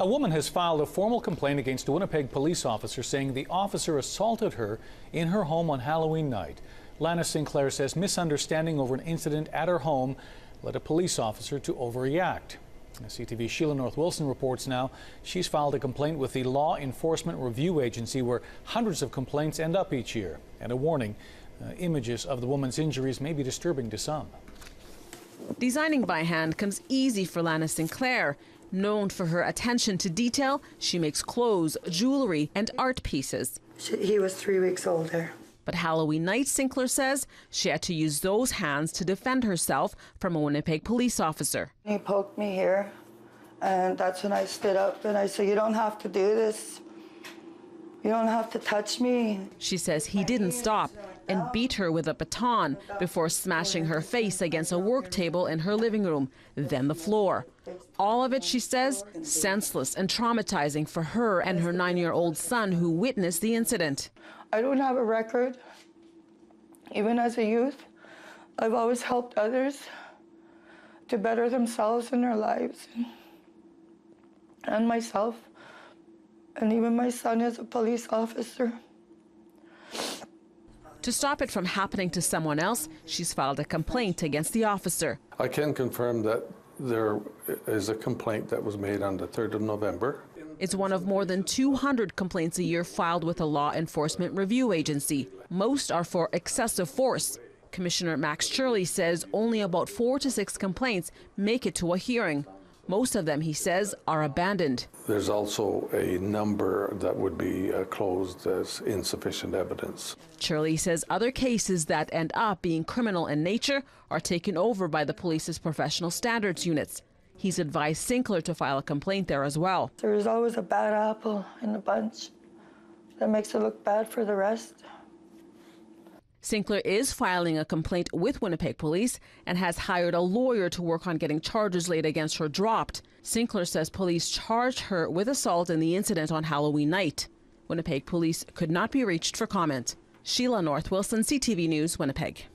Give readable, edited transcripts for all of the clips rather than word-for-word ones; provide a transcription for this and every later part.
A woman has filed a formal complaint against a Winnipeg police officer saying the officer assaulted her in her home on Halloween night. Lana Sinclair says misunderstanding over an incident at her home led a police officer to overreact. CTV's Sheila North Wilson reports now she's filed a complaint with the Law Enforcement Review Agency, where hundreds of complaints end up each year. And a warning, images of the woman's injuries may be disturbing to some. Designing by hand comes easy for Lana Sinclair. Known for her attention to detail, she makes clothes, jewelry and art pieces. He was 3 weeks old there. But Halloween night, Sinclair says, she had to use those hands to defend herself from a Winnipeg police officer. He poked me here, and that's when I stood up and I said, "You don't have to do this. You don't have to touch me." She says he didn't stop and beat her with a baton before smashing her face against a work table in her living room, then the floor. All of it, she says, senseless and traumatizing for her and her 9-year-old son who witnessed the incident. I don't have a record. Even as a youth, I've always helped others to better themselves in their lives, and myself, and even my son is a police officer. To stop it from happening to someone else, she's filed a complaint against the officer. I can confirm that there is a complaint that was made on the 3rd of November. It's one of more than 200 complaints a year filed with the Law Enforcement Review Agency. Most are for excessive force. Commissioner Max Churley says only about 4 to 6 complaints make it to a hearing. Most of them, he says, are abandoned. There's also a number that would be closed as insufficient evidence. Churley says other cases that end up being criminal in nature are taken over by the police's professional standards units. He's advised Sinclair to file a complaint there as well. There's always a bad apple in the bunch that makes it look bad for the rest. Sinclair is filing a complaint with Winnipeg Police and has hired a lawyer to work on getting charges laid against her dropped. Sinclair says police charged her with assault in the incident on Halloween night. Winnipeg Police could not be reached for comment. Sheila North Wilson, CTV News, Winnipeg.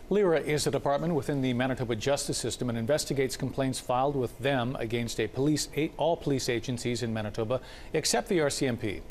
LIRA is a department within the Manitoba justice system and investigates complaints filed with them against all police agencies in Manitoba except the RCMP.